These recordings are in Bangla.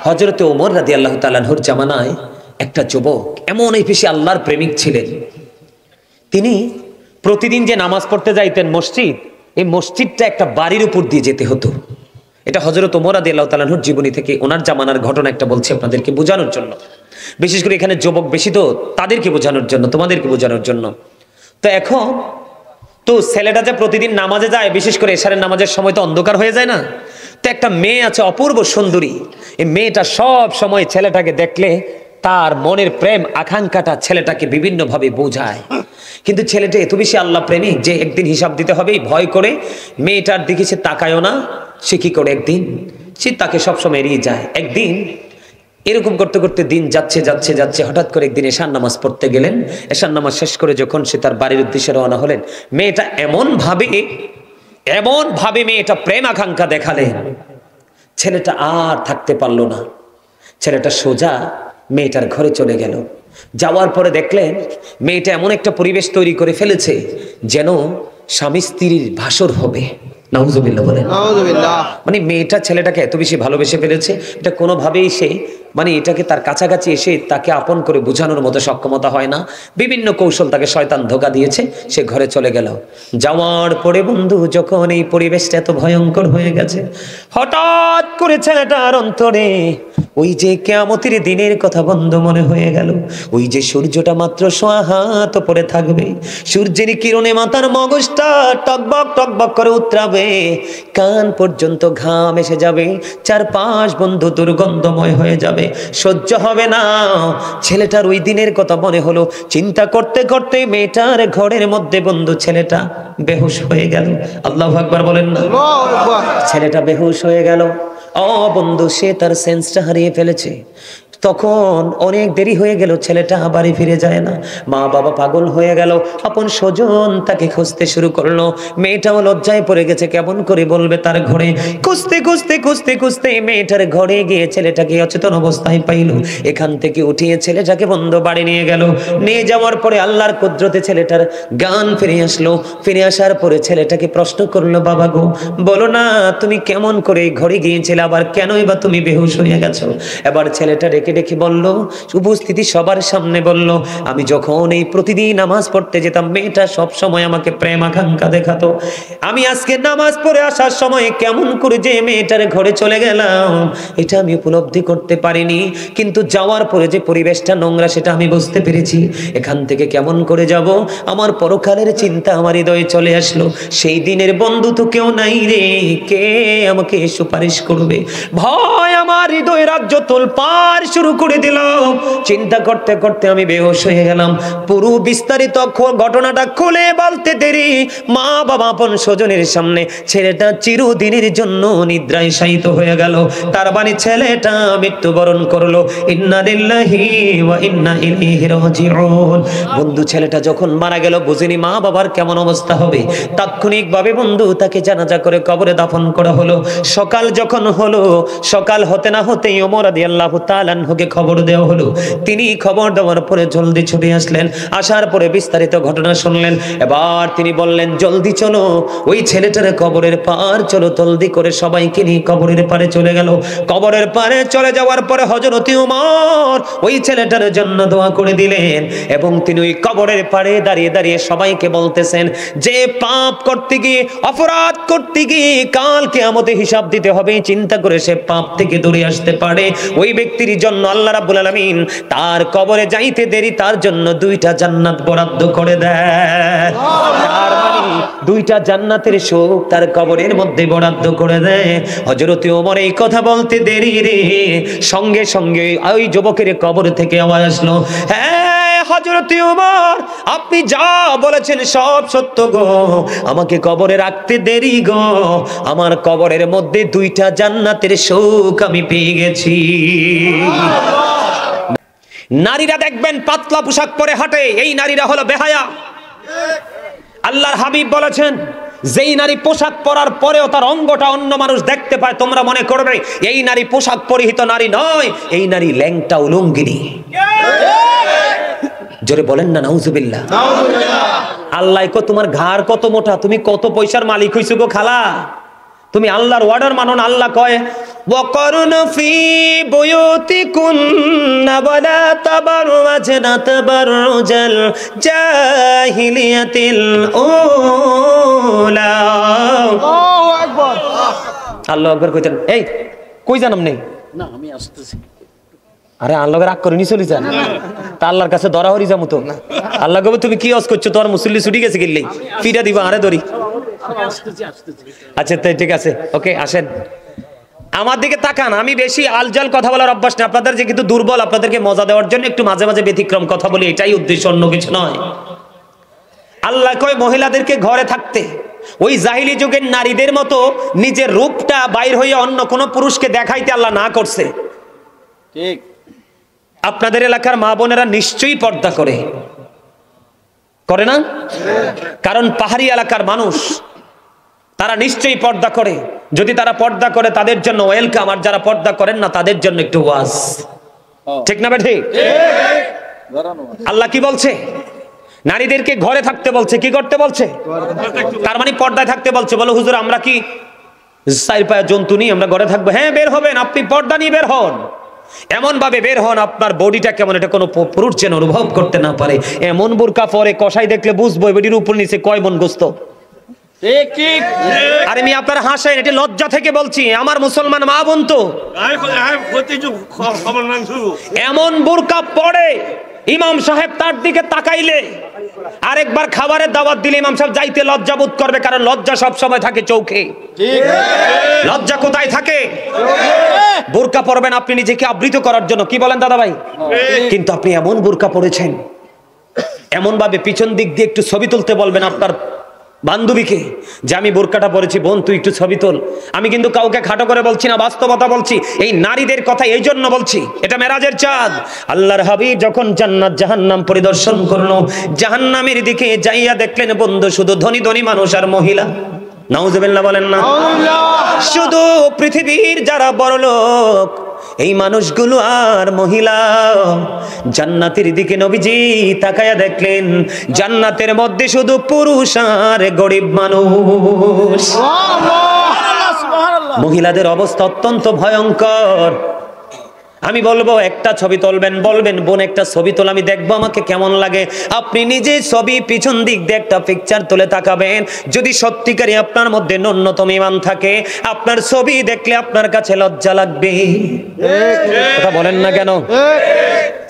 হযরতে ওমর রাদিয়াল্লাহু তাআলা আনহুর জামানায় একটা যুবক এমন বেশি আল্লাহর প্রেমিক ছিলেন, তিনি প্রতিদিন যে নামাজ পড়তে যাইতেন মসজিদ, এই মসজিদটা একটা বাড়ির উপর দিয়ে যেতে হতো। এটা হযরত ওমর রাদিয়াল্লাহু তাআলা আনহুর জীবনী থেকে ওনার জামানার ঘটনা একটা বলছি আপনাদেরকে বোঝানোর জন্য, বিশেষ করে এখানে যুবক বেশি তো তাদেরকে বোঝানোর জন্য, তোমাদেরকে বোঝানোর জন্য। তো এখন তো ছেলেটা যে প্রতিদিন নামাজে যায়, বিশেষ করে এশারের নামাজের সময় তো অন্ধকার হয়ে যায় না, তো একটা মেয়ে আছে অপূর্ব সুন্দরী, এই মেয়েটা সব সময় ছেলেটাকে দেখলে তার মনের প্রেম আকাঙ্ক্ষাটা ছেলেটাকে বিভিন্নভাবে বোঝায়। কিন্তু ছেলেটা এত বেশি আল্লাহ প্রেমিক যে একদিন হিসাব দিতে হবে ভয় করে মেয়েটার দিকে সে তাকায়ও না। সে কি করে, একদিন সে তাকে সবসময় এড়িয়ে যায়। একদিন এরকম করতে করতে দিন যাচ্ছে যাচ্ছে যাচ্ছে, হঠাৎ করে একদিন এশার নামাজ পড়তে গেলেন। এশার নামাজ শেষ করে যখন সে তার বাড়ির উদ্দেশ্যে রওনা হলেন, মেয়েটা এমন ভাবে মেয়েটা প্রেম আকাঙ্ক্ষা দেখালেন, ছেলেটা আর থাকতে পারলো না। ছেলেটা সোজা মেয়েটার ঘরে চলে গেল। যাওয়ার পরে দেখলেন মেয়েটা এমন একটা পরিবেশ তৈরি করে ফেলেছে যেন স্বামী স্ত্রীর ভাসর হবে। নাউজুবিল্লাহ বলেন। মানে মেয়েটা ছেলেটাকে এত বেশি ভালোবেসে ফেলেছে, এটা কোনোভাবেই সে মানে এটাকে তার কাছাকাছি এসে তাকে আপন করে বোঝানোর মতো সক্ষমতা হয় না। বিভিন্ন কৌশল তাকে শয়তান ধোঁকা দিয়েছে, সে ঘরে চলে গেল। যাওয়ার পরে বন্ধু যখন এই পরিবেশটা এত ভয়ঙ্কর হয়ে গেছে, হঠাৎ করে ছেলেটার অন্তরে ওই যে কিয়ামতের দিনের কথা বন্ধ মনে হয়ে গেল। ওই যে সূর্যটা মাত্র 1.5 হাত উপরে থাকবে, সূর্যের কিরণে মাথার মগজটা টকবক টকবক করে উতরাবে, কান পর্যন্ত ঘাম এসে যাবে, চারপাশ বন্ধু দুর্গন্ধময় হয়ে যাবে, সহ্য হবে না। ছেলেটার ওই দিনের কথা মনে হলো। চিন্তা করতে করতে মেয়েটার ঘরের মধ্যে বন্ধু ছেলেটা বেহুশ হয়ে গেল। আল্লাহু আকবার বলেন না। ছেলেটা বেহুশ হয়ে গেল। ও বন্ধু, সে তার সেন্সটা হারিয়ে ফেলেছে। তখন অনেক দেরি হয়ে গেল, ছেলেটা বাড়ি ফিরে যায় না। মা বাবা পাগল হয়ে গেল, আপন স্বজন তাকে খুঁজতে শুরু করলো। মেয়েটাও লজ্জায় পড়ে গেছে, কেমন করে বলবে তার ঘরে। খুঁজতে খুঁজতে খুঁজতে খুঁজতে মেয়েটার ঘরে গিয়ে ছেলেটাকে অচেতন অবস্থায় পাইল। এখান থেকে উঠিয়ে ছেলেটাকে বন্ধ বাড়ি নিয়ে গেল। নিয়ে যাওয়ার পরে আল্লাহর কুদরতে ছেলেটার জ্ঞান ফিরে আসলো। ফিরে আসার পরে ছেলেটাকে প্রশ্ন করলো, বাবা গো, বলো না তুমি কেমন করে ঘরে গিয়েছিলে, আবার কেনই বা তুমি বেহুশ হয়ে গেছো? এবার ছেলেটা ডেকে ডেকে বলল, উপস্থিতি সবার সামনে বলল, আমি যখন এই প্রতিদিন নামাজ পড়তে যেতাম মেয়েটা সব সময় আমাকে প্রেম আকাঙ্ক্ষা দেখাতো। আমি আজকে নামাজ পড়ে আসার সময় কেমন করে যে মেয়েটার ঘরে চলে গেলাম এটা আমি উপলব্ধি করতে পারিনি, কিন্তু যাওয়ার পরে যে পরিবেশটা নোংরা সেটা আমি বুঝতে পেরেছি। এখান থেকে কেমন করে যাব, আমার পরকালের চিন্তা আমার হৃদয়ে চলে আসলো। সেই দিনের বন্ধু তো কেউ নাই রে, কে আমাকে সুপারিশ করবে? ভয় আমার হৃদয়ে রাজ্য তোলপাড় শুরু করে দিল। চিন্তা করতে করতে আমি বেহুশ হয়ে গেলাম। পুরো বিস্তারিত ঘটনাটা খুলে বলতে দেরি, মা বাবা আপন স্বজনের সামনে ছেলেটা চিরদিনের জন্য নিদ্রায় শায়িত হয়ে গেল। তার মানে ছেলেটা মৃত্যুবরণ করলো। ইন্না লিল্লাহি ওয়া ইন্না ইলাইহি রাজিউন। বন্ধু ছেলেটা যখন মারা গেল বুঝিনি মা বাবার কেমন অবস্থা হবে। তাৎক্ষণিকভাবে বন্ধু তাকে জানাজা করে কবরে দাফন করা হলো। সকাল যখন হলো, সকাল হতে না হতেই ওমর রাদিয়াল্লাহু তাআলা আনহুকে খবর দেওয়া হলো। তিনি খবর দেওয়ার পরে জলদি ছুটে আসলেন। আসার পরে বিস্তারিত ঘটনা শুনলেন। এবার তিনি বললেন, জলদি চলো ওই ছেলেটার কবরের পার চলো। জলদি করে সবাইকে নিয়ে কবরের পারে চলে গেল। কবরের পারে চলে যাওয়ার পরে হযরত ওমর ওই ছেলেটার জন্য দোয়া করে দিলেন এবং তিনি ওই কবরের পারে দাঁড়িয়ে দাঁড়িয়ে সবাইকে বলতেছেন, যে পাপ করতে গিয়ে অপরাধ করতে গিয়ে কাল কিয়ামতে হিসাব দিতে হবে চিন্তা করে সে পাপ থেকে দূরে আসতে পারে, ওই ব্যক্তির জন্য আল্লাহ রাব্বুল আলামিন তার কবরে যাইতে দেরি তার জন্য 2টা জান্নাত বরাদ্দ করে দেয়। তার মানে 2টা জান্নাতের সুখ তার কবরের মধ্যে বরাদ্দ করে দেয়। হযরত ওমর এই কথা বলতে দেরি রে, সঙ্গে সঙ্গে ওই যুবকের কবর থেকে আওয়াজ আসলো, হ্যাঁ হযরত ওমর, আপনি যা বলেছেন সব সত্য গো, আমাকে কবরে রাখতে দেরি গো, আমার কবরের মধ্যে 2টা জান্নাতের সুখ আমি পেয়ে গেছি। নারীরা দেখবেন পাতলা পোশাক পরে হাঁটে, এই নারীরা হলো বেহায়া। আল্লাহর হাবিব বলেছেন, যেই নারী পোশাক পরার পরেও তার অঙ্গটা অন্য মানুষ দেখতে পায়, তোমরা মনে করবে এই নারী পোশাক পরিহিত নারী নয়, এই নারী ল্যাংটা উলঙ্গিনী। জোরে বলেন না নাউজুবিল্লাহ। আল্লাহ কো তোমার ঘাড় কত মোটা, তুমি কত পয়সার মালিক হইছো গো খালা, তুমি আল্লাহর অর্ডার মানো না। আল্লাহ কয় وقرن في بيوتكن ولا تبرجن تبرج الجاهلية الأولى الله أكبر আল্লাহু আকবার কইতেন এই কই জানাম নেই না আমি আসতেছি আরে আল্লাহকে রাগ করে নি চলে যান তা আল্লাহর কাছে ধরা হরি যামু তো আল্লাহ কবে তুমি কি অস করছো তোর মুসল্লি ছুটি গেছে গেলেই ফিরা দিবা আরে ধরি আচ্ছা তাই ঠিক আছে ওকে আসেন আমার দিকে তাকান আমি বেশি আলজাল কথা বলার অভ্যাস না আপনাদের যে কিন্তু দুর্বল আপনাদেরকে মজা দেওয়ার জন্য একটু মাঝে মাঝে ব্যতিক্রম কথা বলি এটাই উদ্দেশ্য অন্য কিছু নয় আল্লাহ কয় মহিলাদেরকে ঘরে থাকতে ওই জাহিলি যুগের নারীদের মতো নিজের রূপটা বাইর হয়ে অন্য কোন পুরুষকে দেখাইতে আল্লাহ না করছে ঠিক আপনাদের এলাকার মা বোনেরা নিশ্চয়ই পর্দা করে না কারণ পাহাড়ি এলাকার মানুষ তারা নিশ্চয়ই পর্দা করে যদি তারা পর্দা করে তাদের জন্য ওয়েলকাম আর যারা পর্দা করেন না তাদের জন্য একটু ওয়াজ ঠিক না বেঠি আল্লাহ কি বলছে নারীদেরকে ঘরে থাকতে বলছে কি করতে বলছে তার মানে পর্দায় থাকতে বলছে বলো হুজুর আমরা কি চার পায়া জন্তু নিয়ে আমরা ঘরে থাকবো হ্যাঁ বের হবেন আপনি পর্দা নিয়ে বের হন এমন ভাবে বের হন আপনার বডিটা কেমন এটা কোনো পুরুষ যেন অনুভব করতে না পারে এমন বুরকা পরে কষাই দেখলে বুঝবো বডির উপর নিচে কয় মন গোস্ত ঠিক ঠিক আরে আমি আপনার হাসেন এটা লজ্জা থেকে বলছি আমার মুসলমান মা বোন তো এমন বুরকা পড়ে ইমাম সাহেব তার দিকে তাকাইলে আরেকবার খাবারের দাওয়াত দিলে ইমাম সাহেব যাইতে লজ্জা বোধ করবে কারণ লজ্জা সব সময় থাকে চোখে লজ্জা কোথায় থাকে বোরকা পরবেন আপনি নিজেকে আবৃত করার জন্য কি বলেন দাদা ভাই কিন্তু আপনি এমন বোরকা পরেছেন এমন ভাবে পিছন দিক দিয়ে একটু ছবি তুলতে বলবেন আপনার বান্ধবীকে যে আমি বোরকাটা পরেছি বোন তুই একটু ছবি তোল আমি কিন্তু কাউকে খাটো করে বলছি না বাস্তবতা বলছি এই নারীদের কথা এই জন্য বলছি এটা মেরাজের চাঁদ আল্লাহর হাবিব যখন জান্নাত জাহান্নাম পরিদর্শন করলো জাহান্নামের দিকে যাইয়া দেখলেন বন্ধু শুধু ধনী ধনী মানুষ আর মহিলা নাউজুবিল্লাহ বলেন না শুধু পৃথিবীর যারা বড়লোক এই মানুষগুলো আর মহিলা জান্নাতের দিকে নবীজি তাকায়া দেখলেন জান্নাতের মধ্যে শুধু পুরুষ আর গরিব মানুষ মহিলাদের অবস্থা অত্যন্ত ভয়ঙ্কর আমি বলবো একটা ছবি তুলবেন বলবেন বোন একটা ছবি তোল আমি দেখবো আমাকে কেমন লাগে আপনি নিজে ছবি পিছন দিক দিয়ে একটা পিকচার তুলে তাকাবেন যদি সত্যিকারই আপনার মধ্যে ন্যূনতম ঈমান থাকে আপনার ছবি দেখলে আপনার কাছে লজ্জা লাগবে কথা বলেন না কেন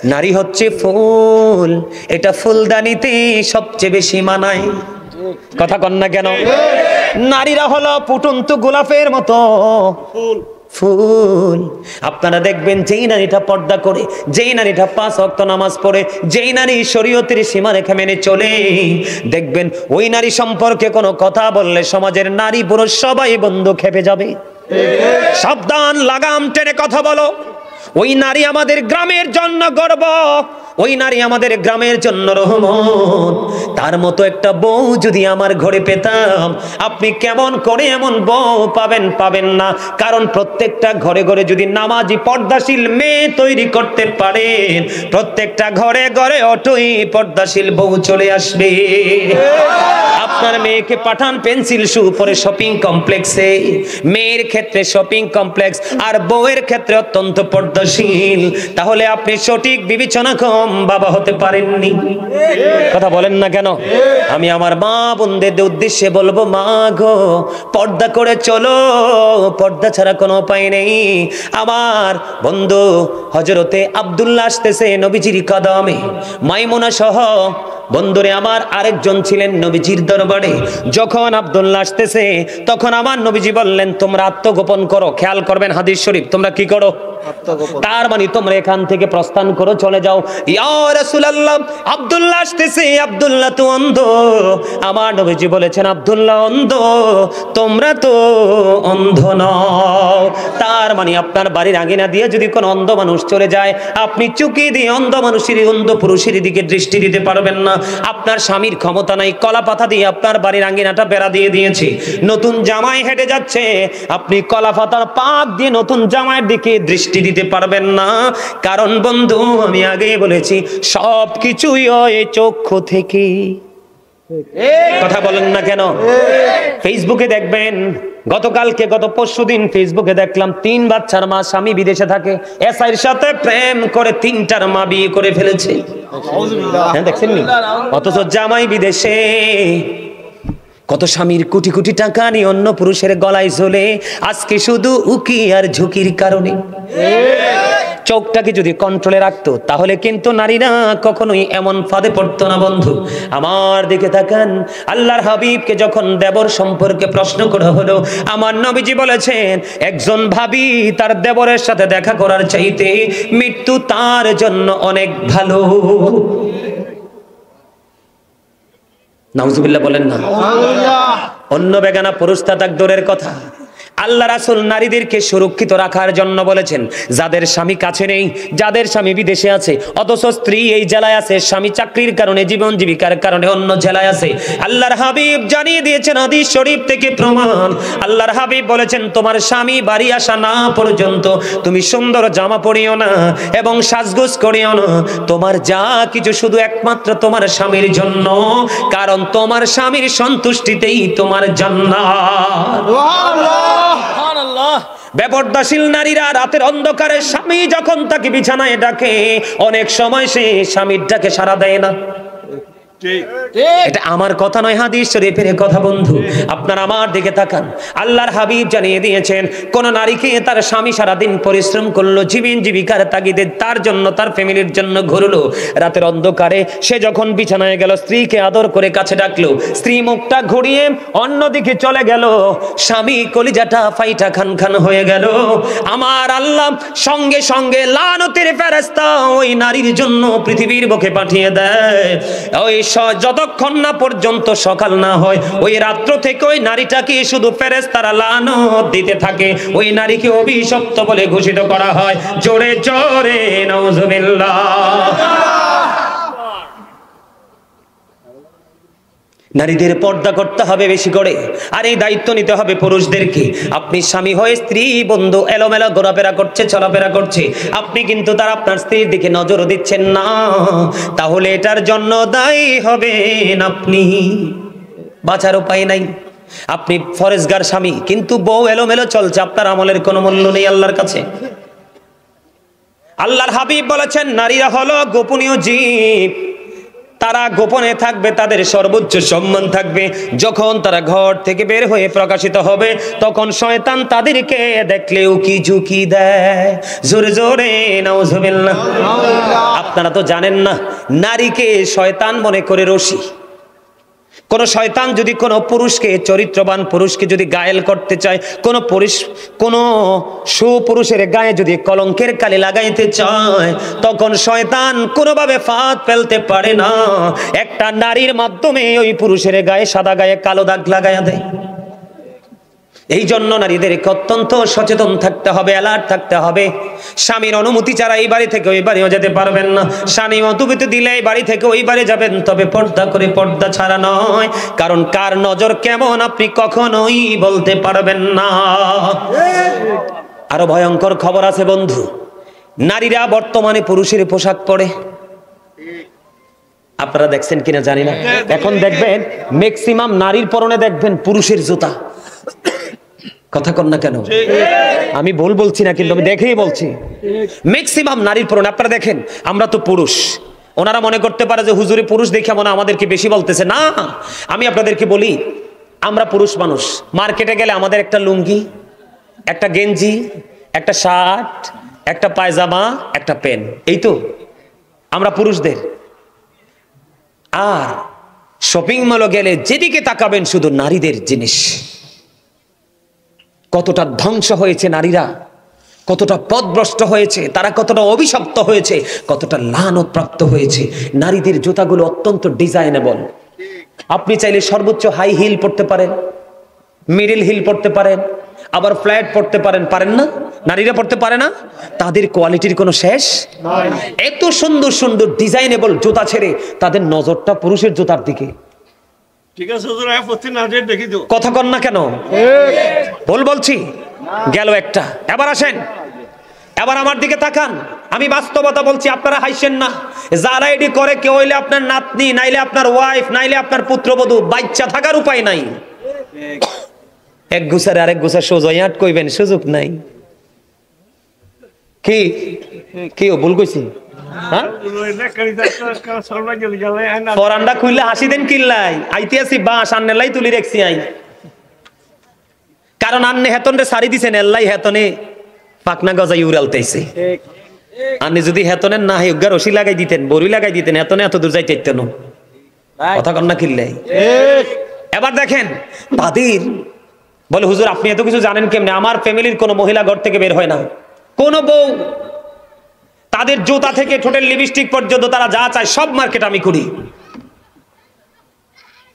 নারী হচ্ছে ফুল এটা ফুলদানিতে সবচেয়ে বেশি মানায় কথা কন না কেন নারীরা হলো ফুটন্ত গোলাপের মতো ফুল আপনারা দেখবেন যেই নারীটা পর্দা করে যেই নারীটা 5 ওয়াক্ত নামাজ পড়ে যেই নারী শরীয়তের সীমারেখা মেনে চলে দেখবেন ওই নারী সম্পর্কে কোনো কথা বললে সমাজের নারী পুরুষ সবাই বন্ধু খেপে যাবে সাবধান লাগাম টেনে কথা বলো ওই নারী আমাদের গ্রামের জন্য গর্ব ওই নারী আমাদের গ্রামের জন্য রহমত তার মতো একটা বউ যদি আমার ঘরে পেতাম আপনি কেমন করে এমন বউ পাবেন না কারণ প্রত্যেকটা ঘরে ঘরে যদি নামাজি পর্দাশীল মেয়ে তৈরি করতে পারেন প্রত্যেকটা ঘরে ঘরে অটোই পর্দাশীল বউ চলে আসবে আপনার মেয়েকে পাঠান পেন্সিল শু পরে শপিং কমপ্লেক্সে মেয়ের ক্ষেত্রে শপিং কমপ্লেক্স আর বউয়ের ক্ষেত্রে অত্যন্ত পর্দাশীল তাহলে আপনি সঠিক বিবেচনা কম বাবা হতে পারেননি কথা বলেন না কেন আমি আমার মা বোনদের উদ্দেশ্যে বলবো মা গো পর্দা করে চলো পর্দা ছাড়া কোনো উপায় নেই আমার বন্ধু হযরতে আব্দুল্লাহ আসতেছে নবীজির কদমে মাইমুনা সহ বন্ধুরে আমার আরেকজন ছিলেন নবীজির দরবারে যখন আব্দুল্লাহ আসতেছে তখন আমার নবীজি বললেন তোমরা আত্মগোপন করো খেয়াল করবেন হাদিস শরীফ তোমরা কি করো তার মানে তোমরা এখান থেকে প্রস্থান করো চলে যাও ইয়া রাসূলুল্লাহ আব্দুল্লাহ আসতেছে আব্দুল্লাহ তো অন্ধ আমার নবীজি বলেছেন আব্দুল্লাহ অন্ধ তোমরা তো অন্ধ নও তার মানে আপনার বাড়ির আঙিনা দিয়ে যদি কোনো অন্ধ মানুষ চলে যায় আপনি চুকি দিয়ে অন্ধ মানুষের অন্ধ পুরুষের দিকে দৃষ্টি দিতে পারবেন না আপনার স্বামীর ক্ষমতা নাই কলা পাতা দিয়ে আপনার বাড়ির আঙিনাটা বেড়া দিয়ে দিয়েছে নতুন জামাই হেঁটে যাচ্ছে আপনি কলা পাতার পাক দিয়ে নতুন জামাইয়ের দিকে দৃষ্টি দিতে পারবেন না কারণ বন্ধু আমি আগেই বলেছি সবকিছুই ওই চক্ষু থেকে কথা বলেন না কেন ফেসবুকে দেখবেন গত পরশুদিন ফেসবুকে দেখলাম 3 বাচ্চার মা, স্বামী বিদেশে থাকে, এসআইর সাথে প্রেম করে 3টার মা বিয়ে করে ফেলেছে। হ্যাঁ, দেখছেন নি? অথচ জামাই বিদেশে। কত স্বামীর কোটি কোটি টাকা নিয়ে অন্য পুরুষের গলায় ঝোলে, আজকে শুধু উকি আর ঝুঁকির কারণে। চোখটাকে যদি কন্ট্রোলে রাখতো তাহলে কিন্তু নারীরা কখনোই এমন ফাঁদে পড়তো না। বন্ধু আমার দিকে তাকান, আল্লাহর হাবিবকে যখন দেবর সম্পর্কে প্রশ্ন করা হলো, আমার নবীজি বলেছেন একজন ভাবি তার দেবরের সাথে দেখা করার চাইতে মৃত্যু তার জন্য অনেক ভালো। নাউজুবিল্লাহ বলেন না। অন্য বেগানা পুরুষ তাক দূরের কথা, আল্লাহ রাসূল নারীদেরকে সুরক্ষিত রাখার জন্য বলেছেন যাদের স্বামী কাছে নেই, যাদের স্বামী বিদেশে আছে, অথচ স্ত্রী এই জেলায় আছে, স্বামী চাকরির কারণে, জীবন জীবিকার কারণে অন্য জেলায় আছে, আল্লাহর হাবিব জানিয়ে দিয়েছেন হাদিস শরীফ থেকে প্রমাণ। আল্লাহর হাবিব বলেছেন তোমার স্বামী বাড়ি আসা না পর্যন্ত তুমি সুন্দর জামা পরিও না এবং সাজগোজ করিও না। তোমার যা কিছু শুধু একমাত্র তোমার স্বামীর জন্য, কারণ তোমার স্বামীর সন্তুষ্টিতেই তোমার জান্নাত। সুবহানাল্লাহ। বেপরদাশীল নারীরা রাতের অন্ধকারে স্বামী যখন তাকে বিছানায় ডাকে, অনেক সময় সে স্বামীর ডাকে সাড়া দেয় না। ঠিক। এটা আমার কথা নয়, হাদিস শরীফের কথা। বন্ধু আপনার আমার দিকে তাকান, আল্লাহর হাবিব জানিয়ে দিয়েছেন কোন নারীকে তার স্বামী সারাদিন পরিশ্রম করলো, জীবন জীবিকার তাগিদে তার জন্য, তার ফ্যামিলির জন্য ঘুরলো, রাতের অন্ধকারে সে যখন বিছানায় গেল, স্ত্রীকে আদর করে কাছে ডাকলো, স্ত্রী মুখটা ঘুরিয়ে অন্যদিকে চলে গেল, স্বামী কলিজাটা ফাইটা খান খান হয়ে গেল, আমার আল্লাহ সঙ্গে সঙ্গে লানতের ফেরেশতা ওই নারীর জন্য পৃথিবীর বুকে পাঠিয়ে দেয়। ওই যতক্ষণ না পর্যন্ত সকাল না হয়, ওই রাত্র থেকে ওই নারীটাকে শুধু ফেরেশতারা লানত দিতে থাকে, ওই নারীকে অভিশপ্ত বলে ঘোষিত করা হয়। জোরে জোরে নাউজুবিল্লাহ। নারীদের পর্দা করতে হবে বেশি করে, আর এই দায়িত্ব নিতে হবে পুরুষদেরকে। আপনি স্বামী হয়ে স্ত্রী বন্ধু এলোমেলো ঘোরাফেরা করছে, চলাফেরা করছে, আপনি কিন্তু তার আপনার স্ত্রীর দিকে নজর দিচ্ছেন না, তাহলে এটার জন্য দায়ী হবেন আপনি। বাঁচার উপায় নাই। আপনি ফরেজগার স্বামী, কিন্তু বউ এলোমেলো চলছে, আপনার আমলের কোনো মূল্য নেই আল্লাহর কাছে। আল্লাহর হাবিব বলেছেন নারীরা হলো গোপনীয় জীব, তারা গোপনে থাকবে, তাদের সর্বোচ্চ সম্মান থাকবে। যখন তারা ঘর থেকে বের হয়ে প্রকাশিত হবে, তখন শয়তান তাদেরকে দেখলে উকি ঝুঁকি দেয়। জোরে জোরে নাউজুবিল্লাহ। আপনারা তো জানেন না, নারীকে শয়তান মনে করে রশি। কোন শয়তান যদি কোনো পুরুষকে, চরিত্রবান পুরুষকে যদি গায়েল করতে চায়, কোন সুপুরুষের গায়ে যদি কলঙ্কের কালি লাগাইতে চায়, তখন শয়তান কোনোভাবে ফাঁদ ফেলতে পারে না, একটা নারীর মাধ্যমে ওই পুরুষের গায়ে, সাদা গায়ে কালো দাগ লাগাইয়া দেয়। এই জন্য নারীদেরকে অত্যন্ত সচেতন থাকতে হবে, অ্যালার্ট থাকতে হবে। স্বামীর অনুমতি ছাড়া এই বাড়ি থেকে ওই বাড়িও যেতে পারবেন না, স্বামী অনুমতি দিলে এই বাড়ি থেকে ওই বাড়ি যাবেন, তবে পর্দা করে, পর্দা ছাড়া নয়, কারণ কার নজর কেমন আপনি কখনোই বলতে পারবেন না। আরো ভয়ঙ্কর খবর আছে বন্ধু, নারীরা বর্তমানে পুরুষের পোশাক পরে। আপনারা দেখছেন কিনা জানি না, এখন দেখবেন ম্যাক্সিমাম নারীর পরনে দেখবেন পুরুষের জুতা। কথা কন না কেন? আমি ভুল বলছি না, কিন্তু আমি দেখেই বলছি ম্যাক্সিমাম নারীর পরনে। আপনারা দেখেন, আমরা তো পুরুষ, ওনারা মনে করতে পারে যে হুজুরে পুরুষ দেখে মনে আমাদেরকে বেশি বলতেছে। না, আমি আপনাদেরকে বলি, আমরা পুরুষ মানুষ, মার্কেটে গেলে আমাদের একটা লুঙ্গি, একটা গেঞ্জি, একটা শার্ট, একটা পায়জামা, একটা প্যান্ট, এই তো আমরা পুরুষদের। আর শপিং মলে গেলে যেদিকে তাকাবেন শুধু নারীদের জিনিস। কতটা ধ্বংস হয়েছে নারীরা, কতটা পথভ্রষ্ট হয়েছে তারা, কতটা অভিশপ্ত হয়েছে, কতটা লানত প্রাপ্ত হয়েছে। নারীদের জুতাগুলো অত্যন্ত ডিজাইনেবল। আপনি চাইলে সর্বোচ্চ হাই হিল পড়তে পারেন, মিডল হিল পড়তে পারেন, আবার ফ্ল্যাট পড়তে পারেন, পারেন না? নারীরা পড়তে পারে না? তাদের কোয়ালিটির কোনো শেষ নাই। এত সুন্দর সুন্দর ডিজাইনেবল জুতা ছেড়ে তাদের নজরটা পুরুষের জুতার দিকে। ঠিক আছে হুজুর, আমি প্রতি নাজের দেখি তো। কথা কন না কেন? ভুল বলছি? গেল একটা। এবার আসেন, এবার আমার দিকে তাকান, আমি বাস্তবতা বলছি, আপনারা হাসছেন না। যারা এডি করে, কেউ হইলে আপনার নাতনি, নাইলে আপনার ওয়াইফ, নাইলে আপনার পুত্রবধূ, বাচ্চা থাকার উপায় নাই। এক গুছারে আরেক গুছা সোজা আট কইবেন, সুযোগ নাই। কি কি ভুল কইছি? হ্যাঁ, পরান্ডা খুললে হাসি দেন কিল্লাই, আইতে আসি বাস আন্নেলাই তুলি রেখছি আই, কারণ আন্নে হেতনে সারি দিছেন, এল্লাই হেতনে পাকনা গজাই উড়ালতেছে। আপনি যদি হেতনের না হেগা রশি লাগাই দিতেন, বড়ি লাগাই দিতেন, হেতনে এত দূর যাইতে ইতেন। কথা কন না কিল্লাই? এবার দেখেন তাদের বলে, হুজুর আপনি এত কিছু জানেন কেমনে? আমার ফ্যামিলির কোনো মহিলা ঘর থেকে বের হয় না, কোন বউ, তাদের জুতা থেকে ঠোঁটের লিপস্টিক পর্যন্ত তারা যা চায় সব মার্কেট আমি করি।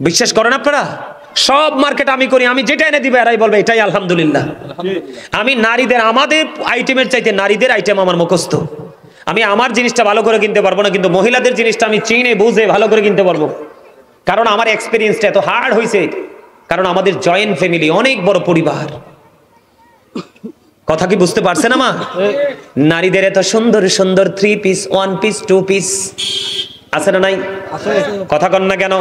বিশ্বাস করেন আপনারা? সব মার্কেট আমি করি, আমি যেটা এনে দিবে এরাই বলবে এটাই আলহামদুলিল্লাহ। আমি নারীদের, আমাদের আইটেমের চাইতে নারীদের আইটেম আমার মুখস্থ। আমি আমার জিনিসটা ভালো করে কিনতে পারবো না, কিন্তু মহিলাদের জিনিসটা আমি চিনে বুঝে ভালো করে কিনতে পারবো, কারণ আমার এক্সপিরিয়েন্সটা এত হার্ড হয়েছে। কারণ আমাদের জয়েন্ট ফ্যামিলি, অনেক বড় পরিবার। কথা কি বুঝতে পারছেন আমার? নারীদের এত সুন্দর সুন্দর 3 পিস, 1 পিস, 2 পিস আছে না নাই? কথা কন না কেন?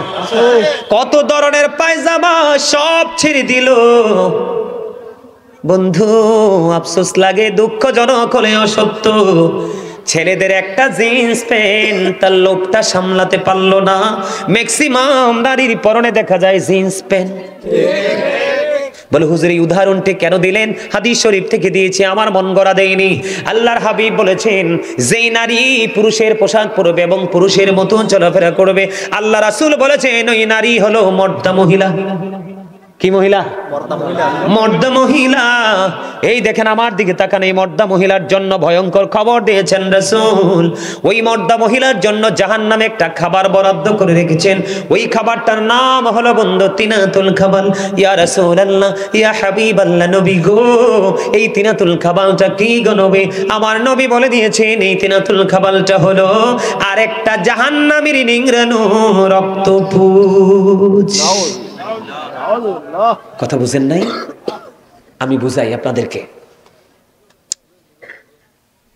কত ধরনের পায়জামা সব ছেড়ে দিল বন্ধু। আফসোস লাগে, দুঃখজনক হলেও সত্য। ছেলেদের একটা জিন্স প্যান্ট তার লোভটা সামলাতে পারলো না। ম্যাক্সিমাম নারীর পরনে দেখা যায় জিন্স প্যান্ট। বলে হুজুর এই উদাহরণটি কেন দিলেন? হাদিস শরীফ থেকে দিয়েছি, আমার মন গড়া দেয়নি। আল্লাহর হাবিব বলেছেন, যেই নারী পুরুষের পোশাক পরবে এবং পুরুষের মতো চলাফেরা করবে, আল্লাহ রাসূল বলেছেন ওই নারী হলো মর্দা মহিলা। কি মহিলা? মর্দা মহিলা। এই দেখেন আমার দিকে তাকান, এই মর্দা মহিলার জন্য ভয়ঙ্কর খবর দিয়েছেন রাসূল। ওই মর্দা মহিলার জন্য জাহান্নামে একটা খাবার বরাদ্দ করে রেখেছেন। ওই খাবারটার নাম হলো বন্ধু তিনাতুল খাবাল। ইয়া রাসূলুল্লাহ, ইয়া হাবিবাল্লাহ, নবী গো এই তিনাতুল খাবালটা কি গো নবী? আমার নবী বলে দিয়েছেন এই তিনাতুল খাবালটা হলো আরেকটা জাহান্নামের নিংড়ানো রক্তপুঞ্জ। কথা বুঝেন নাই? আমি বুঝাই আপনাদেরকে।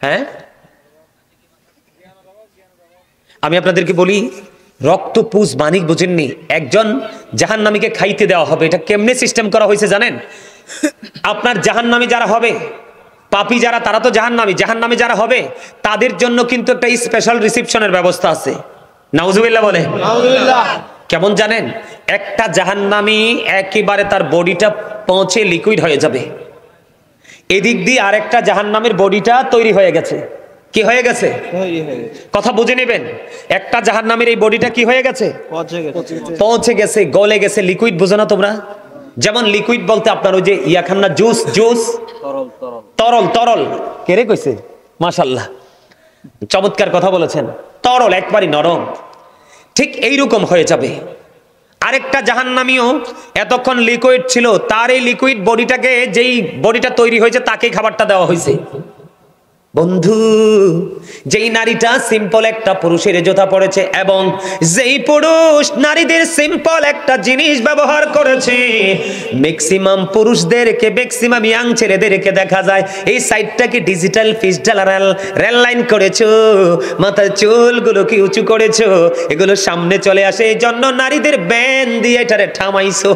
হ্যাঁ, আমি আপনাদেরকে বলি, রক্তপুঞ্জ মানিক বুঝেননি? একজন জাহান্নামীকে খাইতে দেওয়া হবে। এটা কেমনে সিস্টেম করা হয়েছে জানেন? আপনার জাহান্নামী যারা হবে, পাপী যারা, তারা তো জাহান্নামী। জাহান্নামী যারা হবে তাদের জন্য কিন্তু একটা স্পেশাল রিসেপশনের ব্যবস্থা আছে। নাউজুবিল্লাহ বলে। কেমন জানেন? একটা জাহান্নামী একেবারে তার বডিটা পৌঁছে লিকুইড হয়ে যাবে, এদিক দিয়ে আরেকটা জাহান্নামের বডিটা তৈরি হয়ে গেছে। কি হয়ে গেছে? কথা বুঝে নেবেন। একটা জাহান্নামের এই বডিটা কি হয়ে গেছে? পৌঁছে গেছে, গলে গেছে। লিকুইড বুঝো না তোমরা? যেমন লিকুইড বলতে আপনার ওই যে ইয়া খান না, জুস, জুস, তরল। তরল কে রে কইছে? মাশাআল্লাহ, চমৎকার কথা বলেছেন। তরল, একবারই নরম। ঠিক এইরকম হয়ে যাবে। আরেকটা জাহান্নামীও এতক্ষণ লিকুইড ছিল, তার এই লিকুইড বডিটাকে, যেই বডিটা তৈরি হয়েছে তাকে খাবারটা দেওয়া হয়েছে। বন্ধু, যেই নারীটা সিম্পল একটা পুরুষের জুতা পড়েছে এবং যেই পুরুষ নারীদের সিম্পল একটা জিনিস ব্যবহার করেছে, ম্যাক্সিমাম পুরুষদেরকে, ম্যাক্সিমাম ইয়াং ছেলেদেরকে দেখা যায় এই সাইডটাকে ডিজিটাল পিস্টাল রেল লাইন করেছো, মাথার চুলগুলোকে উঁচু করেছো, এগুলো সামনে চলে আসে, এই জন্য নারীদের ব্যান দিয়ে এটারে থামাইছো।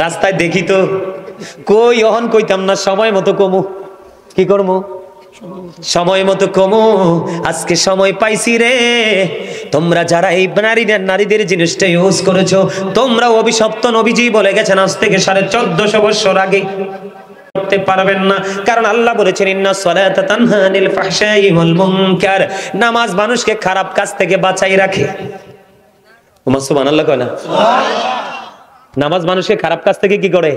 রাস্তায় দেখি তো, কই অহন কইতাম না, সময় মতো কমু। কি করবো? সময় মতো কমু। আজকে সময় পাইছি রে। তোমরা যারা এই নারীদের জিনিসটা ইউজ করেছো, তোমরা অভিশপ্ত। নবীজি বলে গেছেন আজ থেকে 1450 বছর আগে করতে পারবেন না, কারণ আল্লাহ বলেছেন ইন্নাস সালাতা তানহা আনিল ফাহশাই ওয়াল মুনকার। নামাজ মানুষকে খারাপ কাজ থেকে বাঁচাই রাখে। ওমা সুবহানাল্লাহ কয় না? নামাজ মানুষকে খারাপ কাজ থেকে কি করে?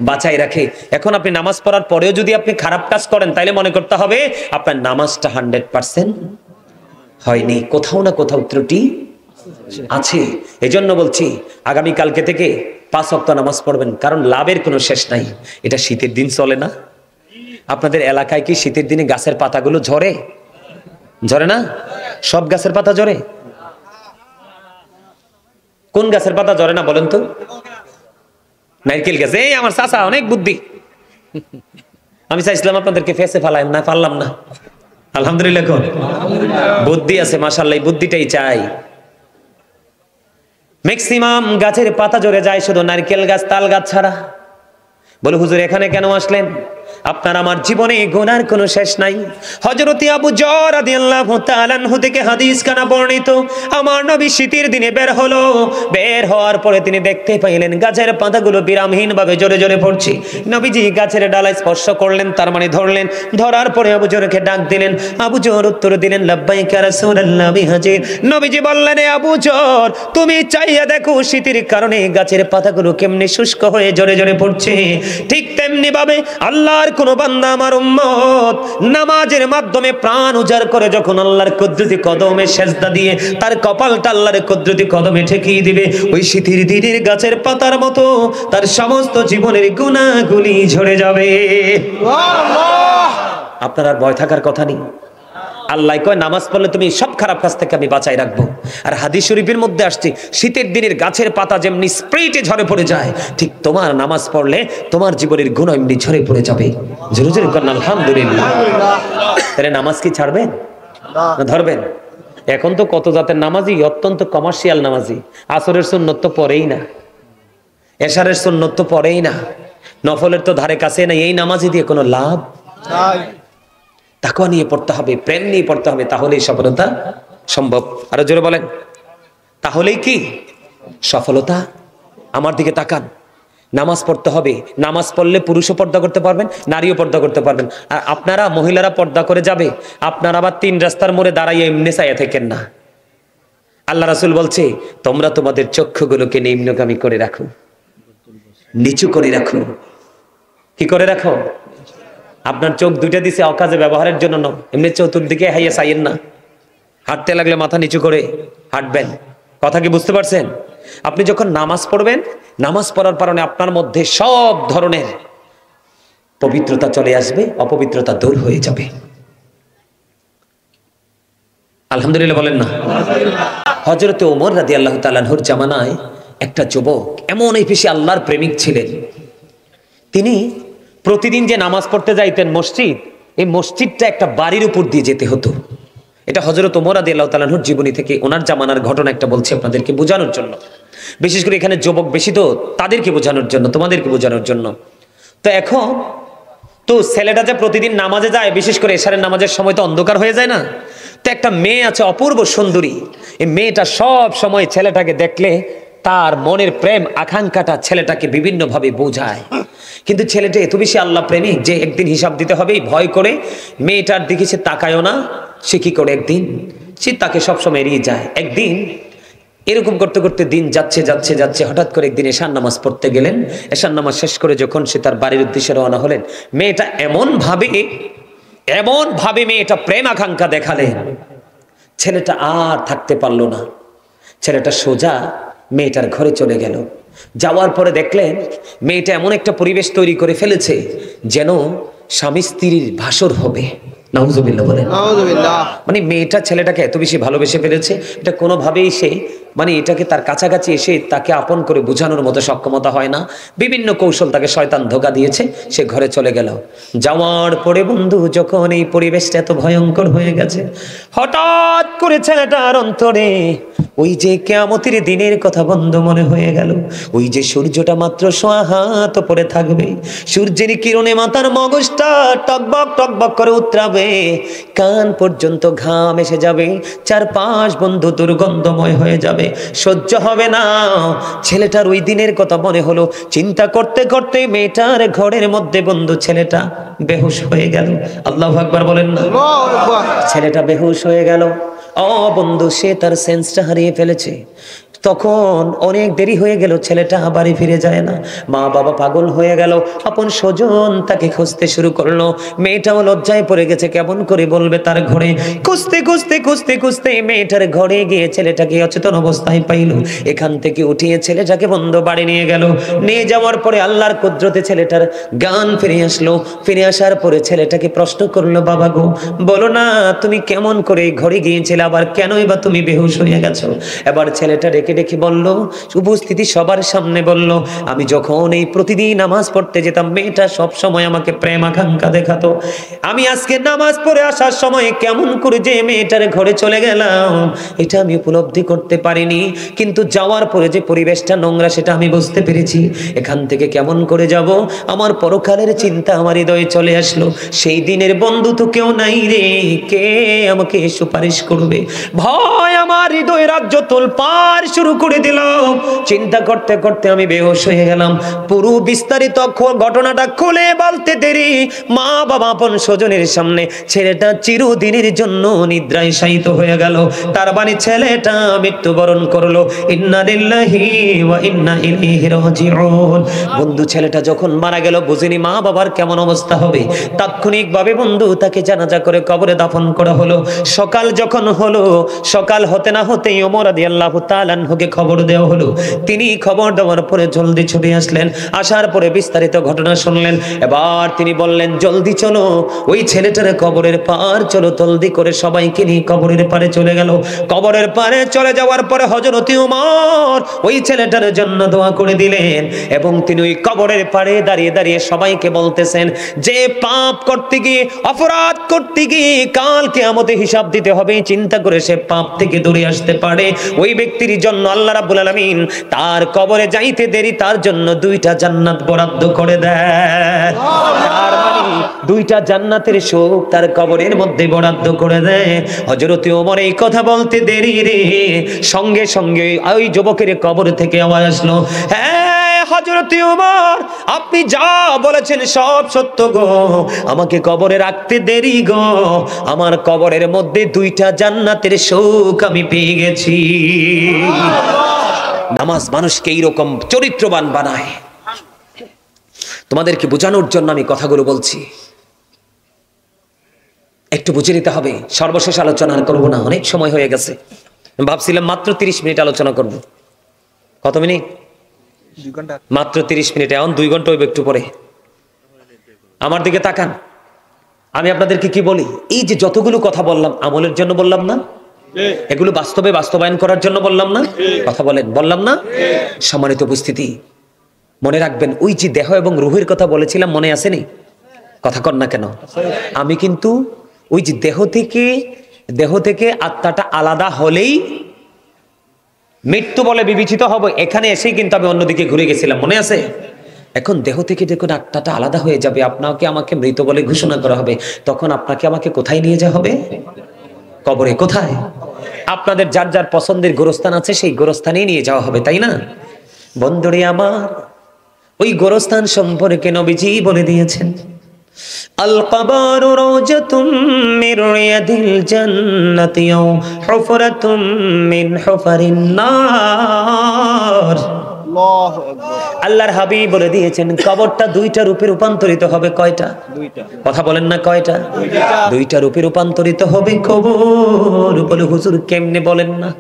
বাঁচাই রাখে। এখন আপনি নামাজ পড়ার পরেও যদি আপনি খারাপ কাজ করেন, তাইলে মনে করতে হবে আপনার নামাজটা 100% হয়নি, কোথাও না কোথাও ত্রুটি আছে। এজন্য বলছি আগামী কালকে থেকে 5 ওয়াক্ত নামাজ পড়বেন, কারণ লাভের কোনো শেষ নাই। এটা শীতের দিন চলে না? আপনাদের এলাকায় কি শীতের দিনে গাছের পাতাগুলো ঝরে? ঝরে না? সব গাছের পাতা ঝরে? কোন গাছের পাতা ঝরে না বলেন তো? নারকেল গাছ। এই আমার চাচা অনেক বুদ্ধি। আমি চাইছিলাম আপনাদেরকে ফেসে ফালাই, না পারলাম না। আলহামদুলিল্লাহ, বুদ্ধি আছে মাশাআল্লাহ, বুদ্ধিটাই চাই। ম্যাক্সিমাম গাছের পাতা ঝরে যায়, শুধু নারকেল গাছ তাল গাছ ছাড়া। বলে হুজুর এখানে কেন আসলেন? আপনার আমার জীবনে গুনার কোনো শেষ নাই। হযরত আবু যর রাদিয়াল্লাহু তাআলা আনহু থেকে হাদিস কানা বর্ণিত, আমার নবী শীতের দিনে বের হলো। বের হওয়ার পরে তিনি দেখতে পাইলেন গাছের পাতাগুলো বিরামহীন ভাবে জোরে জোরে পড়ছে। নবীজি গাছের ডালায় স্পর্শ করলেন, তার মানে ধরলেন। ধরার পরে আবু যরকে ডাক দিলেন। আবু যর উত্তর দিলেন, লাব্বাইকা ইয়া রাসূলুল্লাহ, আমি হাজির। নবীজি বললেন, এ আবু যর, তুমি চাইয়া দেখো শীতের কারণে গাছের পাতাগুলো কেমনে শুষ্ক হয়ে জোরে জোরে পড়ছে। ঠিক তেমনি ভাবে আল্লাহর কোন বান্দা আমার উম্মত নামাজের মাধ্যমে প্রাণ উজাড় করে যখন আল্লাহর কুদরতি কদমে সেজদা দিয়ে তার কপালটা আল্লাহর কুদরতি কদমে ঠেকিয়ে দিবে, ওই শীতের দিনের গাছের পাতার মতো তার সমস্ত জীবনের গুনাহগুলি ঝরে যাবে। আপনার আর ভয় থাকার কথা নেই। আল্লাহ কয় নামাজ পড়লে তুমি সব খারাপ কাজ থেকে আমি বাঁচাই রাখবো। আর হাদিস শরীফের মধ্যে আসছে শীতের দিনের গাছের পাতা যেমনি স্প্রেটে ঝরে পড়ে যায়, ঠিক তোমার নামাজ পড়লে তোমার জীবনের গুনাহ এমনি ঝরে পড়ে যাবে। জোরে জোরে করেন আলহামদুলিল্লাহ। তাহলে নামাজ কি ছাড়বেন না ধরবেন? এখন তো কত জাতের নামাজি, অত্যন্ত কমার্শিয়াল নামাজি। আসরের সুন্নত তো পড়েই না, এশারের সুন্নত তো পড়েই না, নফলের তো ধারে কাছে না। এই নামাজি দিয়ে কোনো লাভ নাই। তাকওয়া নিয়ে পড়তে হবে, প্রেম নিয়ে পড়তে হবে, তাহলেই সফলতা সম্ভব। আরো জোরে বলেন, তাহলেই কি সফলতা? আমার দিকে তাকান। নামাজ পড়তে হবে। নামাজ পড়লে পুরুষও পর্দা করতে পারবেন, নারীও পর্দা করতে পারবেন। আর আপনারা মহিলারা পর্দা করে যাবে, আপনারা আবার 3 রাস্তার মোড়ে দাঁড়াইয়ে এমনি চাইয়া থাকেন না। আল্লাহ রাসূল বলছে, তোমরা তোমাদের চক্ষুগুলোকে নিম্নগামী করে রাখো, নিচু করে রাখো। কি করে রাখো? আপনার চোখ দুইটা দিছে অকাজে ব্যবহারের জন্য না, এমনি চতুর্দিকে হাইয়া চাইয়েন না। হাঁটতে লাগলে মাথা নিচু করে হাঁটবেন। কথা কি বুঝতে পারছেন? আপনি যখন নামাজ পড়বেন, নামাজ পড়ার কারণে আপনার মধ্যে সব ধরনের পবিত্রতা চলে আসবে, অপবিত্রতা দূর হয়ে যাবে। আলহামদুলিল্লাহ বলেন না? হযরত ওমর রাদিয়াল্লাহু তাআলা আনহুর জামানায় একটা যুবক এমন বেশি আল্লাহর প্রেমিক ছিলেন, তিনি প্রতিদিন যে নামাজ পড়তে যাইতেন মসজিদ, এই মসজিদটা একটা বাড়ির উপর দিয়ে যেতে হতো। এটা হযরত ওমর রাদিয়াল্লাহু তাআলা আনহুর জীবনী থেকে ওনার জামানার ঘটনা একটা বলছি আপনাদেরকে বোঝানোর জন্য। বিশেষ করে এখানে যুবক বেশি, তো তাদেরকে বোঝানোর জন্য, তোমাদেরকে বোঝানোর জন্য। তো এখন তো ছেলেটা যে প্রতিদিন নামাজে যায়, বিশেষ করে এশারের নামাজের সময় তো অন্ধকার হয়ে যায় না। তো একটা মেয়ে আছে অপূর্ব সুন্দরী, এই মেয়েটা সব সময় ছেলেটাকে দেখলে তার মনের প্রেম আকাঙ্ক্ষাটা ছেলেটাকে বিভিন্নভাবে বোঝায়। কিন্তু ছেলেটা এত বেশি আল্লাহ প্রেমিক যে একদিন হিসাব দিতে হবে, ভয় করে মেয়েটার দিকে সে তাকায়ও না। সে কি করে, একদিন সে তাকে সবসময় এড়িয়ে যায়। একদিন এরকম করতে করতে দিন যাচ্ছে যাচ্ছে যাচ্ছে, হঠাৎ করে একদিন এশার নামাজ পড়তে গেলেন। এশার নামাজ শেষ করে যখন সে তার বাড়ির উদ্দেশ্যে রওনা হলেন, মেয়েটা এমন ভাবে মেয়েটা প্রেম আকাঙ্ক্ষা দেখালেন, ছেলেটা আর থাকতে পারলো না। ছেলেটা সোজা মেয়েটার ঘরে চলে গেল। যাওয়ার পরে দেখলেন মেয়েটা এমন একটা পরিবেশ তৈরি করে ফেলেছে যেন স্বামী স্ত্রীর ভাসর হবে। নাউজুবিল্লাহ বলেন। মানে মেয়েটা ছেলেটাকে এত বেশি ভালোবেসে ফেলেছে, এটা কোনোভাবেই সে মানে এটাকে তার কাছাকাছি এসে তাকে আপন করে বোঝানোর মতো সক্ষমতা হয় না। বিভিন্ন কৌশল তাকে শয়তান ধোঁকা দিয়েছে। সে ঘরে চলে গেল। যাওয়ার পরে বন্ধু, যখন এই পরিবেশটা এত ভয়ঙ্কর হয়ে গেছে, হঠাৎ করে ছেলেটার অন্তরে ওই যে কিয়ামতের দিনের কথা বন্ধু মনে হয়ে গেল। ওই যে সূর্যটা মাত্র 1.5 হাত উপরে থাকবে, সূর্যের কিরণে মাথার মগজটা টকবক টকবক করে উতরাবে, কান পর্যন্ত ঘাম এসে যাবে, চারপাশ বন্ধু দুর্গন্ধময় হয়ে যাবে, সহ্য হবে না। ছেলেটার ওই দিনের কথা মনে হলো। চিন্তা করতে করতে মেয়েটার ঘরের মধ্যে বন্ধু ছেলেটা বেহুশ হয়ে গেল। আল্লাহু আকবার বলেন না? ছেলেটা বেহুশ হয়ে গেল। ও বন্ধু, সে তার সেন্সটা হারিয়ে ফেলেছে। তখন অনেক দেরি হয়ে গেল, ছেলেটা বাড়ি ফিরে যায় না। মা বাবা পাগল হয়ে গেল, আপন স্বজন তাকে খুঁজতে শুরু করলো। মেয়েটাও লজ্জায় পড়ে গেছে, কেমন করে বলবে তার ঘরে। খুঁজতে খুঁজতে খুঁজতে খুঁজতে মেয়েটার ঘরে গিয়ে ছেলেটাকে অচেতন অবস্থায় পাইল। এখান থেকে উঠিয়ে ছেলেটাকে বন্ধু বাড়ি নিয়ে গেল। নিয়ে যাওয়ার পরে আল্লাহর কুদরতে ছেলেটার জ্ঞান ফিরে আসলো। ফিরে আসার পরে ছেলেটাকে প্রশ্ন করলো, বাবা গো, বলো না তুমি কেমন করে ঘরে গিয়েছিলে, আবার কেনই বা তুমি বেহুশ হয়ে গেছো? এবার ছেলেটা রেখে ডেকে ডেকে বলল, উপস্থিতি সবার সামনে বলল, আমি যখন এই প্রতিদিন নামাজ পড়তে যেতাম মেয়েটা সব সময় আমাকে প্রেম আকাঙ্ক্ষা দেখাতো। আমি আজকে নামাজ পড়ে আসার সময় কেমন করে যে মেয়েটার ঘরে চলে গেলাম এটা আমি উপলব্ধি করতে পারিনি, কিন্তু যাওয়ার পরে যে পরিবেশটা নোংরা সেটা আমি বুঝতে পেরেছি। এখান থেকে কেমন করে যাব, আমার পরকালের চিন্তা আমার হৃদয়ে চলে আসলো। সেই দিনের বন্ধু তো কেউ নাই রে, কে আমাকে সুপারিশ করবে? ভয় আমার হৃদয়ে রাজ্য তোলপাড় শুরু করে দিল। চিন্তা করতে করতে আমি বেহুশ হয়ে গেলাম। পুরো বিস্তারিত ঘটনাটা খুলে বলতে দেরি, মা বাবা আপন স্বজনের সামনে ছেলেটা চিরদিনের জন্য নিদ্রায় শায়িত হয়ে গেল। তার মানে ছেলেটা মৃত্যুবরণ করলো। ইন্না লিল্লাহি ওয়া ইন্না ইলাইহি রাজিউন। বন্ধু ছেলেটা যখন মারা গেল বুঝিনি মা বাবার কেমন অবস্থা হবে। তাৎক্ষণিকভাবে বন্ধু তাকে জানাজা করে কবরে দাফন করা হলো। সকাল যখন হলো, সকাল হতে না হতেই ওমর রাদিয়াল্লাহু তাআলা আনহুকে খবর দেওয়া হলো। তিনি খবর দেওয়ার পরে জলদি ছুটে আসলেন। আসার পরে বিস্তারিত ঘটনা শুনলেন। এবার তিনি বললেন, জলদি চলো ওই ছেলেটার কবরের পার চলো। জলদি করে সবাইকে নিয়ে কবরের পারে চলে গেল। কবরের পারে চলে যাওয়ার পরে হযরত ওমর ওই ছেলেটার জন্য দোয়া করে দিলেন এবং তিনি ওই কবরের পারে দাঁড়িয়ে দাঁড়িয়ে সবাইকে বলতেছেন, যে পাপ করতে গিয়ে অপরাধ করতে গিয়ে কাল কিয়ামতে হিসাব দিতে হবে চিন্তা করে সে পাপ থেকে দূরে আসতে পারে, ওই ব্যক্তির জন্য আল্লাহ রাব্বুল আলামিন তার কবরে যাইতে দেরি তার জন্য 2টা জান্নাত বরাদ্দ করে দেয়। তার মানে 2টা জান্নাতের সুখ তার কবরের মধ্যে বরাদ্দ করে দেয়। হযরত ওমর এই কথা বলতে দেরি রে, সঙ্গে সঙ্গে ওই যুবকের কবর থেকে আওয়াজ আসলো, হ্যাঁ হযরত ওমর আপনি যা বলেছেন সব সত্য গো, আমাকে কবরে রাখতে দেরি গো, আমার কবরের মধ্যে 2টা জান্নাতের সুখ আমি পেয়ে গেছি। নামাজ মানুষকে এইরকম চরিত্রবান বানায়। তোমাদেরকে বোঝানোর জন্য আমি কথাগুলো বলছি, একটু বুঝে নিতে হবে। সর্বশেষ আলোচনা আর করবো না, অনেক সময় হয়ে গেছে। ভাবছিলাম মাত্র 30 মিনিট আলোচনা করব। কত মিনিট? 2 ঘন্টা। মাত্র 30 মিনিট, এখন 2 ঘন্টা হইবে একটু পরে। আমার দিকে তাকান, আমি আপনাদেরকে কি বলি, এই যে যতগুলো কথা বললাম আমলের জন্য বললাম না, এগুলো বাস্তবে বাস্তবায়ন করার জন্য বললাম না? কথা বলেন, বললাম না? সম্মানিত উপস্থিতি, মনে রাখবেন ওই যে দেহ এবং রুহের কথা বলেছিলাম, মনে আসেনি? কথা কর না কেন? আমি কিন্তু ওই যে দেহ থেকে আত্মাটা আলাদা হলেই মৃত্যু বলে বিবেচিত হবে, এখানে এসেই কিন্তু আমি অন্যদিকে ঘুরে গেছিলাম, মনে আছে? এখন দেহ থেকে দেখুন আত্মাটা আলাদা হয়ে যাবে, আপনাকে আমাকে মৃত বলে ঘোষণা করা হবে, তখন আপনাকে আমাকে কোথায় নিয়ে যাওয়া হবে? কবরে। কোথায়? আপনাদের যার যার পছন্দের গোরস্থান আছে সেই গোরস্থানেই নিয়ে যাওয়া হবে, তাই না? বন্ধুরে আমার, ওই গোরস্থান সম্পর্কে নবীজি বলে দিয়েছেন, আল কবরু রাওজাতুম মির রিয়াদিল জান্নাতি আও হুফরাতুম মিন হুফারিন নার। আল্লাহু আকবার। আল্লাহর হাবিব বলে দিয়েছেন কবরটা 2টা রূপে রূপান্তরিত হবে। কয়টা? 2টা। কথা বলেন না, কয়টা? 2টা রূপে রূপান্তরিত হবে কবর। বলে হুজুর কেমনে বলেন না?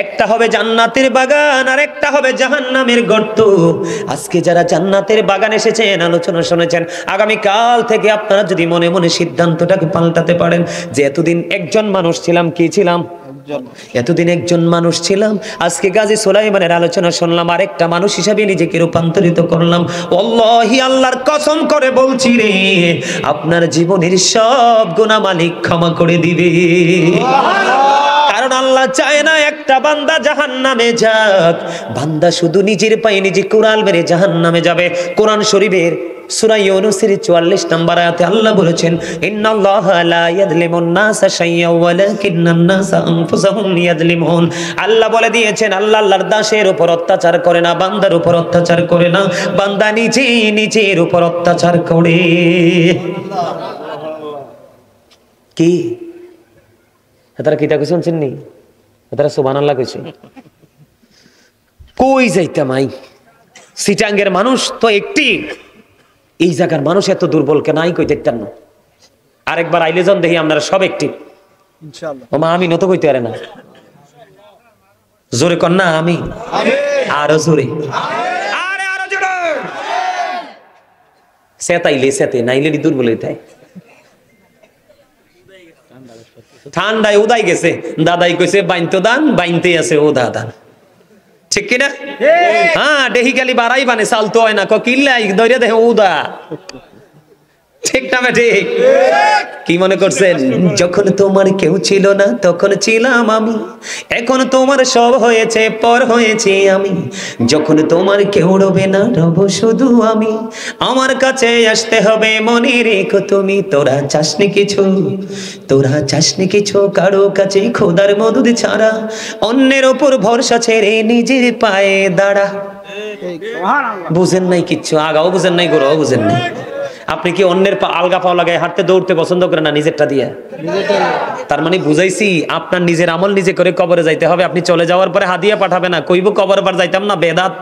একটা হবে জান্নাতের বাগান আর একটা হবে জাহান্নামের গর্ত। আজকে যারা জান্নাতের বাগান এসেছেন, আলোচনা শুনেছেন, আগামী কাল থেকে আপনারা যদি মনে মনে সিদ্ধান্তটাকে পাল্টাতে পারেন যে এতদিন একজন মানুষ ছিলাম, কি ছিলাম? এতদিন একজন মানুষ ছিলাম, আজকে গাজী সুলাইমানের আলোচনা শুনলাম, আরেকটা মানুষ হিসাবে নিজেকে রূপান্তরিত করলাম। ওয়াল্লাহি আল্লাহর কসম করে বলছি রে, আপনার জীবনের সব গুনাহ মালিক ক্ষমা করে দিবে। কারণ আল্লাহ চায় না একটা বান্দা জাহান্নামে যাক। বান্দা শুধু নিজের পায়ে নিজে কুড়াল মেরে জাহান্নামে যাবে। কোরআন শরীফের সূরা ইউনূসের 44 নম্বর আয়াতে আল্লাহ বলেছেন, ইন্নাল্লাহা লা ইয়াযলিমুন নাসা শাইয়্যান ওয়ালাকিন্নান নাসা আনফুসাহুম ইয়াযলিমুন। আল্লাহ বলে দিয়েছেন, আল্লাহ আল্লাহর দাসের উপর অত্যাচার করে না, বান্দার উপর অত্যাচার করে না, বান্দা নিজেই নিজের উপর অত্যাচার করে। কি তারা কিতা কইছেন চিননি? তারা সুবহানাল্লাহ কইছে। কই যাইতাম আই? সিটাঙ্গের মানুষ তো একটি, এই জায়গার মানুষ এত দুর্বল কেন? আই কই দেখতেন না। আরেকবার আইলে জন দেখি আপনারা সব একটি। ইনশাআল্লাহ। ওমা আমি নত কইতে পারে না, জোরে কর না আমি, আরো জোরে, আরে আরো জোরে। সেতাইলে সেতে নাইলে দুর্বল হইতাই। ঠান্ডায় উদাই গেছে, দাদাই কইছে বাইনতে দান, বাইনতে আছে ও দাদা। ঠিক কিনা? হ্যাঁ, ডেহি গালি বাড়াই বানে চালতো হয় না, কিল্লাই ধরে দেখে উদা, ঠিক না ঠিক? কি মনে করছেন? যখন তোমার কেউ ছিল না তখন ছিলাম আমি, এখন তোমার সব হয়েছে, পর হয়েছে আমি। যখন তোমার কেউ রবে না, রব শুধু আমি। আমার কাছে আসতে হবে, মনে রেখো তুমি। তোরা চাসনি কিছু, তোরা চাসনি কিছু কারো কাছে খোদার মদদ ছাড়া। অন্যের ওপর ভরসা ছেড়ে নিজের পায়ে দাঁড়া। বুঝেন নাই কিচ্ছু, আগাও বুঝেন নাই, গোড়াও বুঝেন নাই। আপনি কি অন্যের আলগা পাও লাগায় হাঁটতে দৌড়তে পছন্দ করেন না, নিজেরটা দিয়ে? তার মানে বুঝাইছি, আপনার নিজের আমল নিজে করে কবরে যাইতে হবে। আপনি চলে যাওয়ার পরে হাদিয়া পাঠাবে না, কইব কবর বার যাইতাম না, বেদাত।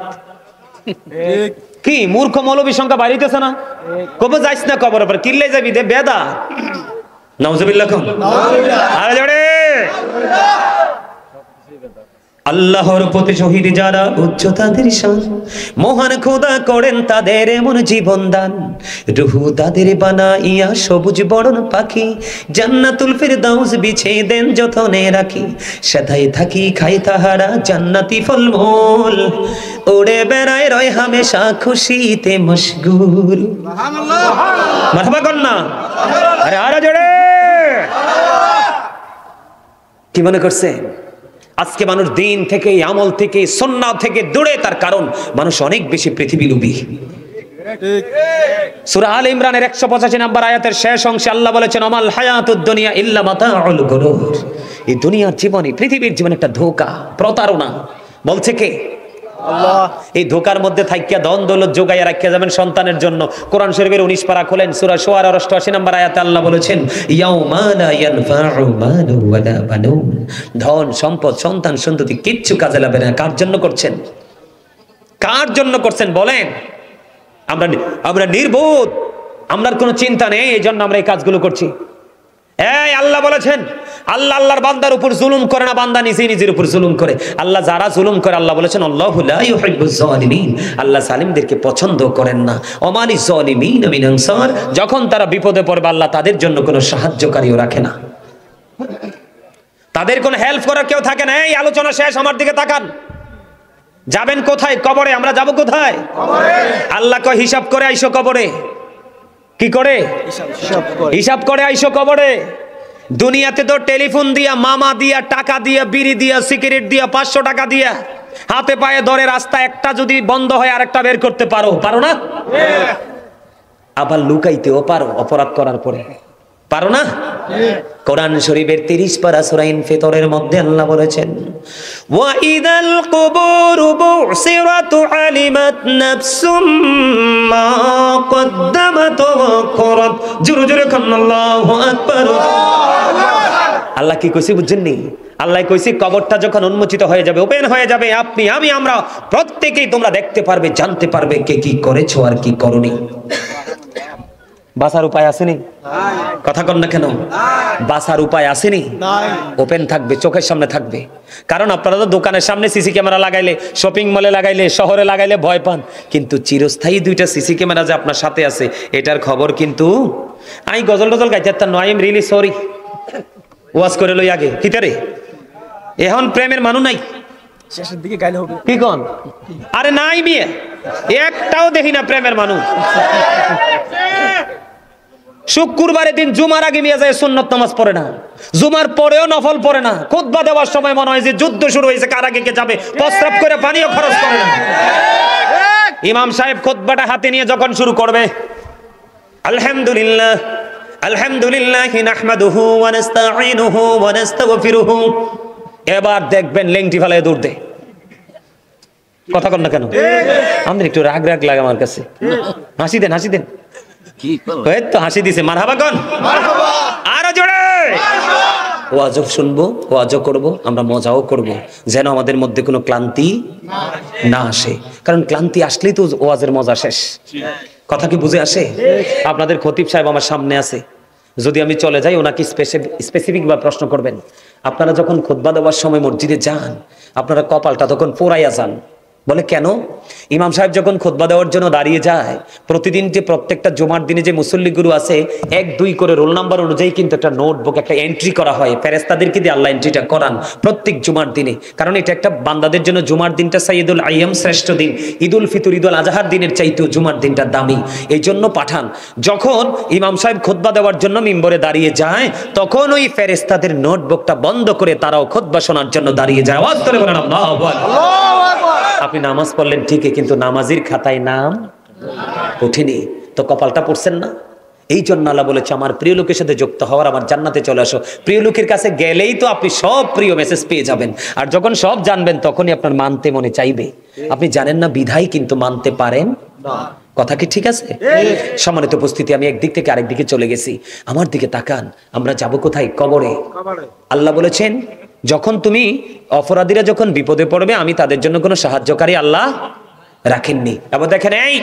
কি মূর্খ মৌলবী সংখ্যা বাড়িতেছে না? কবে যাইস না কবর পর, কিল্লে যাবি দে বেদা। নাউজুবিল্লাহ। আরে জোরে আল্লাহর প্রতি শহীদ যারা, উচ্চ তাদের শান। মহান খোদা করেন তাদের এমন জীবন দান। রুহু তাদের বানাইয়া সবুজ বরণ পাখি। জান্নাতুল ফিরদাউস বিছে দেন যতনে রাখি। সেথায় থাকি খাই তাহারা জান্নাতি ফলমূল। ওড়ে বেড়ায় রয় হামেশা খুশিতে মশগুল। মারহাবা কন্যা। আরে আরে জোরে। কি মনে করছে? আজকে মানুষ দিন থেকে, আমল থেকে, সুন্নাহ থেকে দূরে, তার কারণ মানুষ অনেক বেশি পৃথিবী লোভী। সূরা আলে ইমরানের 185 নম্বর আয়াতের শেষ অংশে আল্লাহ বলেছেন, আমাল হায়াতুদ দুনিয়া ইল্লা মাতাউল গুরুর। এই দুনিয়ার জীবনে, পৃথিবীর জীবন একটা ধোঁকা, প্রতারণা। বলছে কে? আল্লাহ। এই ধোকার মধ্যে থাইকা ধন দৌলত যোগাইয়া রাখিয়া যাবেন সন্তানের জন্য। কোরআন শরীফের 19 পারা খোলেন, সূরা শুআরার 88 নম্বর আয়াতে আল্লাহ বলেছেন, ইয়াউমা লা ইয়ানফাউ মালু ওয়ালা বানুন। ধন সম্পদ সন্তান সন্ততি কিচ্ছু কাজে লাগবে না। কার জন্য করছেন? কার জন্য করছেন বলেন? আমরা নির্বোধ, আমরার কোনো চিন্তা নেই, এই জন্য আমরা এই কাজগুলো করছি। এই আল্লাহ বলেছেন, আল্লাহ আল্লাহর বান্দার উপর জুলুম করে না, বান্দা নিজেই নিজের উপর জুলুম করে। আল্লাহ যারা জুলুম করে, আল্লাহ বলেছেন, আল্লাহু লা ইউহিব্বুজ জালিমিন। আল্লাহ জালিমদেরকে পছন্দ করেন না। ওমা লিজ-জালিমিন মিন আনসার। যখন তারা বিপদে পড়বে, আল্লাহ তাদের জন্য কোনো সাহায্যকারীও রাখে না, তাদের কোনো হেল্প করার কেউ থাকে না। এই আলোচনা শেষ, আমার দিকে তাকান। যাবেন কোথায়? কবরে। আমরা যাব কোথায়? কবরে। আল্লাহ কয়, হিসাব করে আইসো কবরে। কি করে? হিসাব করে আইসো কবরে। দুনিয়াতে তো টেলিফোন দিয়া, মামা দিয়া, টাকা দিয়া, বিড়ি দিয়া, সিগারেট দিয়া, 500 টাকা দিয়া হাতে পায়ে ধরে রাস্তা একটা যদি বন্ধ হয় আরেকটা বের করতে পারো, পারো না? আবার লুকাইতেও পারো অপরাধ করার পরে, পারো না? কোরআন শরীফের 30 পারা সূরা ইনফিতরের মধ্যে আল্লাহ বলেছেন, ওয়া ইদাল কুবুরু বুসিরাত আলিমাত নাফসুম মা কদ্দামাত ওয়া আখরাত। জোরে জোরে কান আল্লাহু আকবার। আল্লাহ কি কইছে বুঝছেন নি? আল্লাহ কইছে, কবরটা যখন উন্মোচিত হয়ে যাবে, ওপেন হয়ে যাবে, আপনি আমি আমরা প্রত্যেকেই তোমরা দেখতে পারবে, জানতে পারবে কে কি করেছো আর কি করনি। বাঁচার উপায় আসেনি? কথা কন না কেন? বাঁচার উপায় আসেনি? ওপেন থাকবে, চোখের সামনে থাকবে। কারণ আপনারা তো দোকানের সামনে সিসি ক্যামেরা লাগাইলে, শপিং মলে লাগাইলে, শহরে লাগাইলে ভয় পান, কিন্তু চিরস্থায়ী 2টা সিসি ক্যামেরা যে আপনার সাথে আছে, এটার খবর কিন্তু আমি গজল টজল গাইতে পারতাম না। I am really sorry. ওয়াজ করে লই আগে কিতারে। এখন প্রেমের মানুষ নাই, শেষের দিকে গাইলে হবে। কি কন? আরে নাই বিয়ে, একটাও দেখি না প্রেমের মানুষ। শুক্রবারের দিন জুমার আগে মিয়া যায় সুন্নত নামাজ পড়ে না, জুমার পরেও নফল পড়ে না। খুতবা দেওয়ার সময় মনে হয় যে যুদ্ধ শুরু হয়েছে, কার আগে কে যাবে, প্রস্রাব করে পানিও খরচ করে না। ইমাম সাহেব খুতবাটা হাতে নিয়ে যখন শুরু করবে, আলহামদুলিল্লাহ আলহামদুলিল্লাহি নাহমাদুহু ওয়া নাস্তাঈনুহু ওয়া নাস্তাগফিরুহু, এবার দেখবেন লেংটি ফেলায় দৌড় দেয়। কথা কন না কেন? আমাদের একটু রাগ রাগ লাগে আমার কাছে। হাসি দেন, হাসি দেন। এই তো হাসি দিছে, মারহাবা কন। আরো জোরে। ওয়াজও শুনবো, ওয়াজও করবো, আমরা মজাও করব, যেন আমাদের মধ্যে কোনো ক্লান্তি না আসে। কারণ ক্লান্তি আসলেই তো ওয়াজের মজা শেষ। কথা কি বুঝে আসে? আপনাদের খতিব সাহেব আমার সামনে আছে, যদি আমি চলে যাই ওনাকে স্পেসিফিক বা প্রশ্ন করবেন। আপনারা যখন খুতবা দেওয়ার সময় মসজিদে যান, আপনারা কপালটা তখন পোড়াইয়া যান। বলে কেন? ইমাম সাহেব যখন খুতবা দেওয়ার জন্য দাঁড়িয়ে যায়, প্রতিদিন যে প্রত্যেকটা জুমার দিনে যে মুসল্লিগুরু আছে 1-2 করে রোল নাম্বার অনুযায়ী কিন্তু একটা নোটবুক, একটা এন্ট্রি করা হয়, ফেরেশতাদেরকে দিয়ে আল্লাহ এন্ট্রিটা করান প্রত্যেক জুমার দিনে। কারণ এটা একটা বান্দাদের জন্য জুমার দিনটা সাইয়্যিদুল আইয়াম, শ্রেষ্ঠ দিন। ঈদুল ফিতর, ঈদুল আজহার দিনের চাইতেও জুমার দিনটা দামি, এই জন্য পাঠান। যখন ইমাম সাহেব খুতবা দেওয়ার জন্য মিম্বরে দাঁড়িয়ে যায়, তখন ওই ফেরেশতাদের নোটবুকটা বন্ধ করে তারাও খুতবা শোনার জন্য দাঁড়িয়ে যায়। আওয়াজ করে বলেন আল্লাহু আকবার। আপনি নামাজ পড়লেন ঠিকই, কিন্তু নামাজির খাতায় নাম ওঠেনি, তো কপালটা পড়ছেন না। এই জন্য আল্লাহ বলেছে আমার প্রিয় লোকের সাথে যুক্ত হওয়ার, আমার জান্নাতে চলে আসো। প্রিয় লোকের কাছে গেলেই তো আপনি সব প্রিয় মেসেজ পেয়ে যাবেন, আর যখন সব জানবেন তখনই আপনার মানতে মনে চাইবে। আপনি জানেন না বিধায় কিন্তু মানতে পারেন না। কথা কি ঠিক আছে? সম্মানিত উপস্থিতি, আমি একদিক থেকে আরেক দিকে চলে গেছি। আমার দিকে তাকান, আমরা যাব কোথায়? কবরে। আল্লাহ বলেছেন যখন তুমি অপরাধীরা যখন বিপদে পড়বে, আমি তাদের জন্য কোনো সাহায্যকারী আল্লাহ রাখেননি। এবার দেখেন, এই